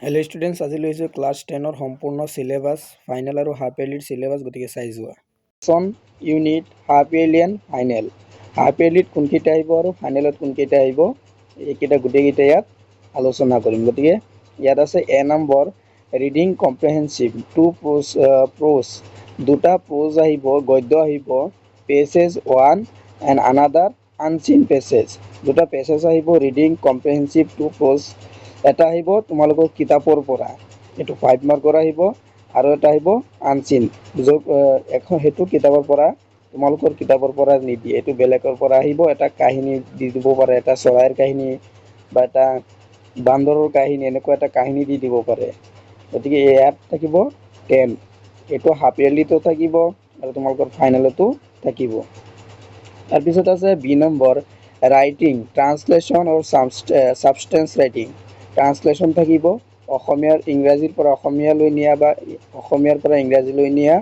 Hello students আজি লৈছো class 10 ৰ সম্পূৰ্ণ সিলেবাস ফাইনাল আৰু হাফ ইয়াৰলিৰ সিলেবাস গতিকে চাই যোৱা সন unit half yearly and final half ইয়াৰলিত কোনকেইটা আহিব আৰু ফাইনালত কোনকেইটা আহিব এইকেইটা গোটেইকেইটা ইয়াত আলোচনা কৰিম গতিকে ইয়াত আছে এ নম্বৰ ৰিডিং কম্প্ৰিহেনসিভ টু প্ৰোজ দুটা প্ৰোজ আহিব গদ্য আহিব passage 1 and another unseen passage দুটা পেছেজ আহিব ৰিডিং কম্প্ৰিহেনসিভ টু প্ৰোজ এটা আহিব তোমালোকৰ কিতাপৰ পৰা এটো 5 মাৰ্কৰ আহিব আৰু এটা আহিব আনসিন এখন হেতু কিতাপৰ পৰা তোমালোকৰ কিতাপৰ পৰা নিদিয়ে এটো বেলেগৰ পৰা আহিব এটা কাহিনী দি দিব পাৰে এটা চৰাইৰ কাহিনী বা এটা বান্দৰৰ কাহিনী এনেকুৱা এটা কাহিনী দি দিব পাৰে গতিকে ইয়াত থাকিব 10 এটো হাফ ইয়াৰলিটো থাকিব আৰু তোমালোকৰ ফাইনালটো থাকিব তাৰ পিছত আছে বি নম্বৰ ৰাইটিং ট্ৰান্সলেচন অৰ সাবস্টেন্স ৰাইটিং ট্ৰান্সলেচন থাকিব অসমীয়াৰ ইংৰাজীৰ পৰা অসমীয়ালৈ নিয়া বা অসমীয়াৰ পৰা ইংৰাজীলৈ নিয়া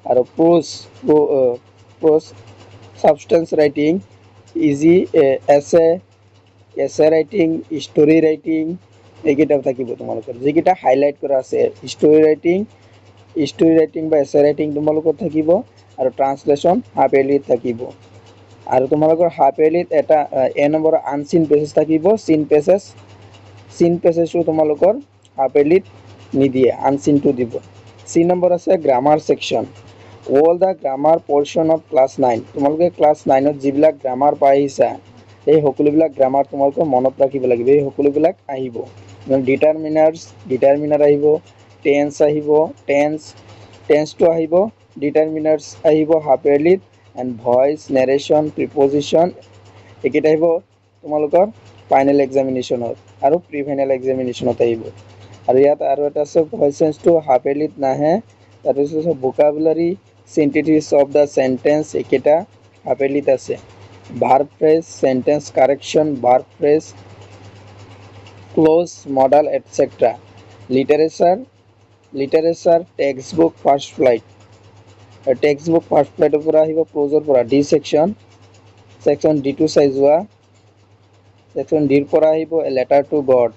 আৰু প্ৰোজ সাবস্টেন্স ৰাইটিং ইজি এছে ৰাইটিং স্টোৰী ৰাইটিং এইকেইটা থাকিব তোমালোকৰ যিকেইটা হাইলাইট কৰা আছে স্টোৰী ৰাইটিং বা এছে ৰাইটিং তোমালোকৰ থাকিব আৰু ট্ৰান্সলেচন হাফ ইয়াৰলিত থাকিব আৰু তোমালোকৰ হাফ ইয়াৰলিত এটা এ নম্বৰ আনসিন পেছেজ থাকিব সিন পেছেজটো তোমালোকৰ হাফ ইয়াৰলিত নিদিয়ে আনসিনটো দিব সি নম্বৰ আছে grammar section all the grammar portion of class 9 তোমালোকে ক্লাস 9 ত যিবিলাক গ্ৰামাৰ পাইছা এই সকলোবিলাক গ্ৰামাৰ তোমালোকে মনত ৰাখিব লাগিব এই সকলোবিলাক আহিব ডিটাৰমিনাৰ আহিব টেন্স আহিব টেন্সটো আহিব ডিটাৰমিনাৰ্স আহিব হাফ ইয়াৰলিত এণ্ড ভয়েস নেৰেশন প্ৰিপজিশন এইকেইটা আহিব তোমালোকৰ ফাইনেল এক্সামিনেশনত আৰু প্ৰি ফাইনেল এক্সামিনেশনত আহিব আৰু ইয়াত আৰু এটা আছে ভয়েসেন্সটো হাফ ইয়াৰলিত নাহে তাৰপিছত vocabulary synthesis of the sentence এইকেইটা হাফ ইয়াৰলিত আছে verb phrase sentence correction verb phrase cloze modal etcetera literature text book first ফ্লাইটৰ পৰা আহিব প্ৰোজৰ পৰা ডি সেকশন ডি টু চাই যোৱা সেকশন ডিৰ পৰা আহিব এ লেটাৰ টু গড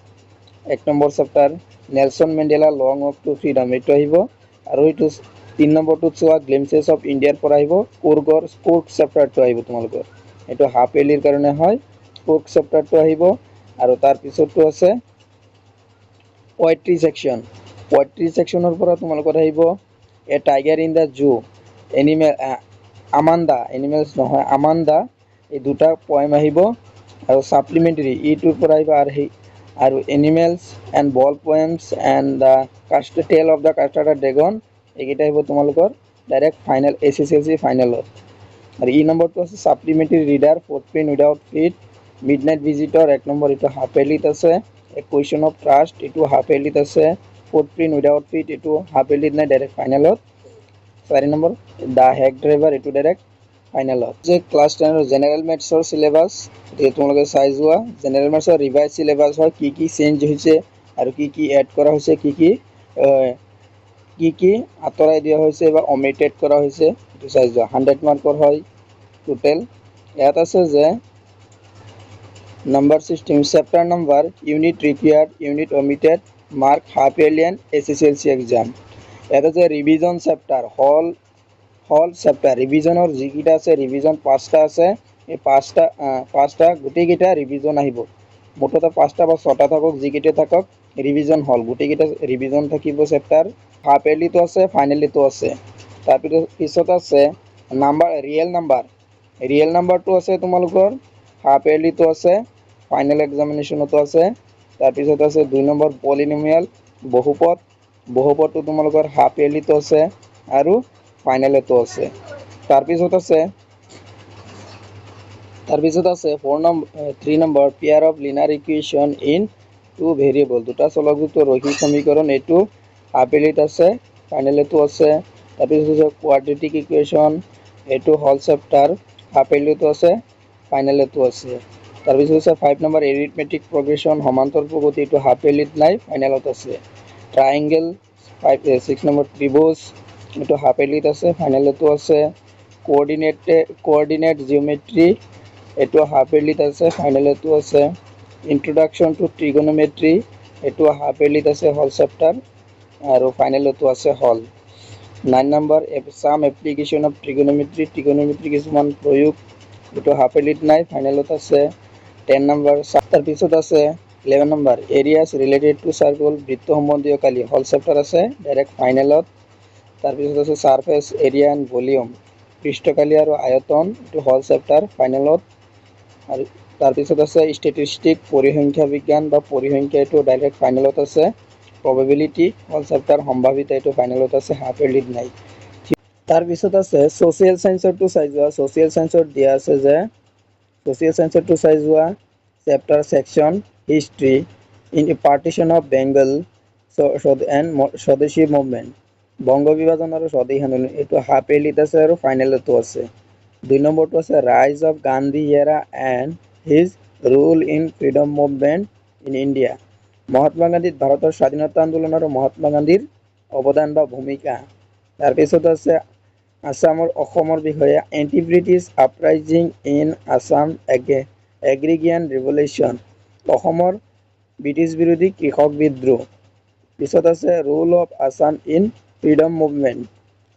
এক number chapter Nelson Mandela long walk to freedom এইটো আহিব আৰু এইটো 3 নম্বৰটোত চোৱা গ্লিমচেছ অফ ইণ্ডিয়াৰ পৰা আহিব কোৰ্গৰ স্পোৰ্ট চেপ্টাৰটো আহিব তোমালোকৰ এইটো হাফ ইয়াৰলিৰ কাৰণে হয় স্পোৰ্ট চেপ্টাৰটো আহিব আৰু তাৰ পিছতটো আছে পোয়েট্ৰি সেকশনৰ পৰা তোমালোকৰ আহিব এ টাইগাৰ ইন দা জু আমান্দা এই দুটা পয়েম আহিব আৰু সাপ্লিমেন্টাৰী ইটোৰ পৰা আহিব আৰু animals and ball poems and the tale of da custard dragon এইকেইটা আহিব তোমালোকৰ ডাইৰেক্ট ফাইনেল এছএছএলসি ফাইনেলত আৰু ই নম্বৰটো আছে সাপ্লিমেন্টাৰী ৰিডাৰ ফোৰ্থ পেন উইদাউট ফিট মিডনাইট ভিজিটৰ এক নম্বৰ এটো হাফ ইয়াৰলিত আছে এ কুৱেশ্যন অফ ট্ৰাষ্ট এটো হাফ ইয়াৰলিত আছে ফোৰ্থ পেন উইদাউট ফিট এটো হাফ ইয়াৰলিত নাই ডাইৰেক্ট ফাইনেলত 4 নম্বৰ দা হেক ড্ৰাইভাৰ এটো ডাইৰেক্ট ফাইনেলত যে ক্লাস 10 ৰ জেনাৰেল মেথছৰ সিলেবাস এটো তোমালোকে চাই যোৱা জেনাৰেল মেথছৰ ৰিভাইজ সিলেবাস হয় কি চেঞ্জ হৈছে আৰু কি এড কৰা হৈছে কি আতৰাই দিয়া হৈছে বা অমিটেড কৰা হৈছে এটো চাই যোৱা 100 মাৰ্কৰ হয় টোটাল ইয়াত আছে যে number system chapter number unit required unit omitted mark half yearly and SSLC exam এটা যে রিভিজন চ্যাপ্টার হল চ্যাপ্টার ৰিভিজনৰ যিকিটা আছে রিভিজন 5টা আছে এই 5টা গুটেকিটা রিভিজন আহিব মোটতে 5টা বা 6টা থাকক যিকিটা থাকক রিভিজন হল গুটেকিটা রিভিজন থাকিব চ্যাপ্টার হাফ ইয়ারলিটো আছে ফাইনালিটো আছে তাৰ পিছত আছে নাম্বাৰ ৰিয়েল নাম্বাৰটো আছে তোমালোকৰ হাফ ইয়াৰলিটো আছে ফাইনেল এক্সামিনেশনতো আছে তাৰ পিছত আছে 2 নম্বৰ পলিনোমিয়াল বহুপদটো তোমালোকৰ হাফ ইয়াৰলিটো আছে আৰু ফাইনেলতো আছে তাৰ পিছত আছে 3 নম্বৰ pair of linear equation in two variable দুটা চলকযুক্ত ৰৈখিক সমীকৰণ এটো হাফ ইয়াৰলিত আছে ফাইনেলতো আছে তাৰ পিছত কোৱাড্ৰেটিক ইকুৱেশ্যন এটো হল চেপ্টাৰ হাফ ইয়াৰলিতো আছে ফাইনেলতো আছে তাৰ পিছত আছে 5 নম্বৰ এৰিথমেটিক প্ৰগ্ৰেশ্যন সমান্তৰ প্ৰগতি এটো হাফ ইয়াৰলিত নাই ফাইনেলত আছে ট্ৰায়াঙ্গেল 6 নম্বৰ ত্ৰিভুজ এটো হাফ ইয়াৰলিত আছে ফাইনেলতো আছে কোঅৰ্ডিনেট জিওমেট্ৰি এটো হাফ ইয়াৰলিত আছে ফাইনেলতো আছে ইন্ট্ৰোডাকশন টু ট্ৰিগোনোমেট্ৰি এইটো হাফ ইয়াৰলিত আছে হল চেপ্টাৰ আৰু ফাইনেলতো আছে হল। 9 নম্বৰ সাম এপ্লিকেশ্যন অফ ট্ৰিগনমেট্ৰি কিছুমান প্ৰয়োগ, এইটো হাফ ইয়াৰলিত নাই, ফাইনেলত আছে। 10 নম্বৰ তাৰপিছত আছে 11 number areas related to circle, বৃত্ত সম্বন্ধীয় কালি হল চেপ্টাৰ আছে ডাইৰেক্ট ফাইনেলত। তাৰপিছত আছে সাৰফেচ এৰিয়া এণ্ড ভলিউম, পৃষ্ঠকালি আৰু আয়তন, এইটো হল চেপ্টাৰ ফাইনেলত। আৰু তাৰপিছত আছে ষ্টেটিষ্টিক পৰিসংখ্যা বিজ্ঞান বা পৰিসংখ্যা, এইটো ডাইৰেক্ট ফাইনেলত আছে। প্ৰবেবিলিটি হল চেপ্টাৰ সম্ভাৱিতা, এইটো ফাইনেলত আছে, হাফ ইয়াৰলিত নাই। তাৰপিছত আছে ছ'চিয়েল চায়েন্সৰটো চাই যোৱা। ছ'চিয়েল চায়েন্সত দিয়া আছে যে ছ'চিয়েল চায়েন্সৰটো চাই যোৱা chapter section history in partition of Bengal and স্বদেশী মুভমেণ্ট, বংগ বিভাজন আৰু স্বদেশী আন্দোলন, এইটো হাফ ইয়াৰলিত আছে আৰু ফাইনেলতো আছে। 2 নম্বৰটো আছে ৰাইজ of Gandhi era and his rule in freedom movement in India, Mahatma গান্ধীত ভাৰতৰ স্বাধীনতা আন্দোলন আৰু মহাত্মা গান্ধীৰ অৱদান বা ভূমিকা। তাৰপিছত আছে অসমৰ বিষয়ে anti British uprising in Assam agrarian revolution, অসমৰ ব্ৰিটিছ বিৰোধী কৃষক বিদ্ৰোহ। পিছত আছে role of Assam in freedom movement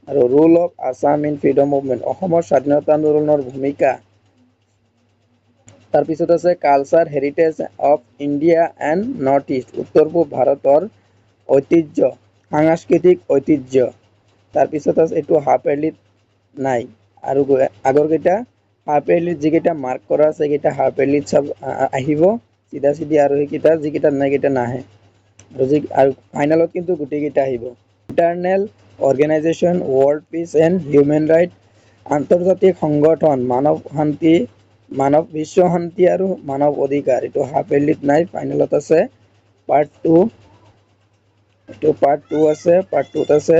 আৰু role of Assam in freedom movement, অসমৰ স্বাধীনতা আন্দোলনৰ ভূমিকা। তাৰপিছত আছে culture heritage of India and north east, উত্তৰ পূব ভাৰতৰ ঐতিহ্য, সাংস্কৃতিক ঐতিহ্য। তাৰপিছত আছে এইটো হাফ ইয়াৰলিত নাই আৰু আগৰকেইটা হাফ ইয়াৰলিত যিকেইটা মাৰ্ক কৰা আছে সেইকেইটা হাফ ইয়াৰলিত আহিব চিধা চিধি, আৰু সেইকেইটা যিকেইটা নাই সেইকেইটা নাহে। আৰু ফাইনেলত কিন্তু গোটেইকেইটা আহিব। Internal organisation world peace and human right, আন্তৰ্জাতিক সংগঠন বিশ্ব শান্তি আৰু মানৱ অধিকাৰ, এইটো হাফ ইয়াৰলিত নাই, ফাইনেলত আছে। পাৰ্ট 2, এইটো পাৰ্ট 2 আছে। পাৰ্ট 2ত আছে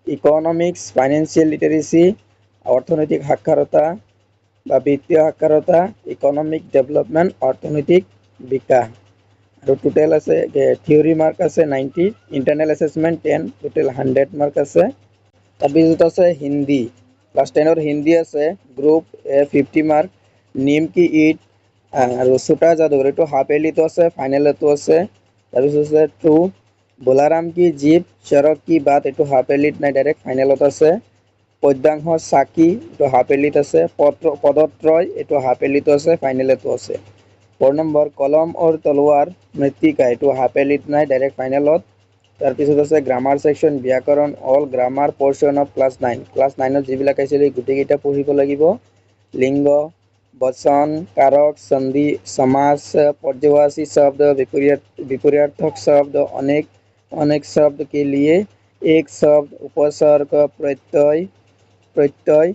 ইকনমিক্স, ফাইনেন্সিয়েল লিটাৰেচি, অৰ্থনৈতিক সাক্ষৰতা বা বিত্তীয় সাক্ষৰতা, ইকনমিক ডেভেলপমেণ্ট, অৰ্থনৈতিক বিকাশ। আৰু টোটেল আছে থিয়ৰী মাৰ্ক আছে 90, ইণ্টাৰনেল এছেচমেণ্ট 10, টোটেল 100 মাৰ্ক আছে। তাৰপিছত আছে হিন্দী, ক্লাছ 10ৰ হিন্দী আছে গ্ৰুপ 50 মাৰ্ক, নিম কি ঈদ আৰু ছোটা যাদুঘৰ, এইটো হাফ ইয়াৰলিতো আছে, ফাইনেলতো আছে। তাৰপিছত আছে 2 বলাৰাম কি জীপ চৰক কি বাট, এইটো হাফ ইয়াৰলিত নাই, ডাইৰেক্ট ফাইনেলত আছে। পদ্যাংশ চাকি, এইটো হাফ ইয়াৰলিত আছে। পদত্ৰয়, এইটো হাফ ইয়াৰলিতো আছে, ফাইনেলতো আছে। 4 নম্বৰ কলম অৰ তলোৱাৰ মৃত্তিকা, এইটো হাফ ইয়াৰলিত নাই, ডাইৰেক্ট ফাইনেলত। তাৰপিছত আছে গ্ৰামাৰ ছেকশ্যন, ব্যাকৰণ all grammar portion of class 9, class 9ত যিবিলাক আহিছিল গোটেইকেইটা পঢ়িব লাগিব। লিংগ, বচন, কাৰক, সন্ধি, সমাস, পৰ্যয়বাচী শব্দ, विपर्यार्थक शब्द, अनेक शब्द के लिए एक शब्द, उपसर्ग, प्रत्यय,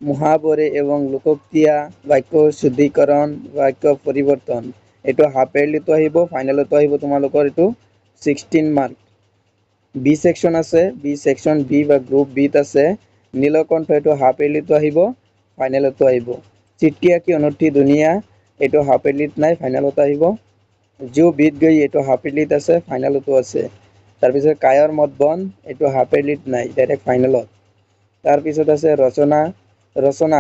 मुहावरे एवं लोकोक्तिया, বাক্য শুদ্ধিকৰণ, বাক্য পৰিৱৰ্তন, এইটো হাফ ইয়াৰলিতো আহিব, ফাইনেলতো আহিব তোমালোকৰ। এইটো 16 মাৰ্ক। বি ছেকশ্যন আছে, বি ছেকশ্যন বি বা গ্ৰুপ বিত আছে নীলকণ্ঠ, এইটো হাফ ইয়াৰলিতো আহিব, ফাইনেলতো আহিব। চিঠিয়া কি অনূঠি দুনিয়া, এইটো হাফ ইয়াৰলিত নাই, ফাইনেলত আহিব। जो बीत गई, এইটো হাফ ইয়াৰলিত আছে, ফাইনেলতো আছে। তাৰপিছত কায়ৰ মত বন, এইটো হাফ ইয়াৰলিত নাই, ডাইৰেক্ট ফাইনেলত। তাৰপিছত আছে ৰচনা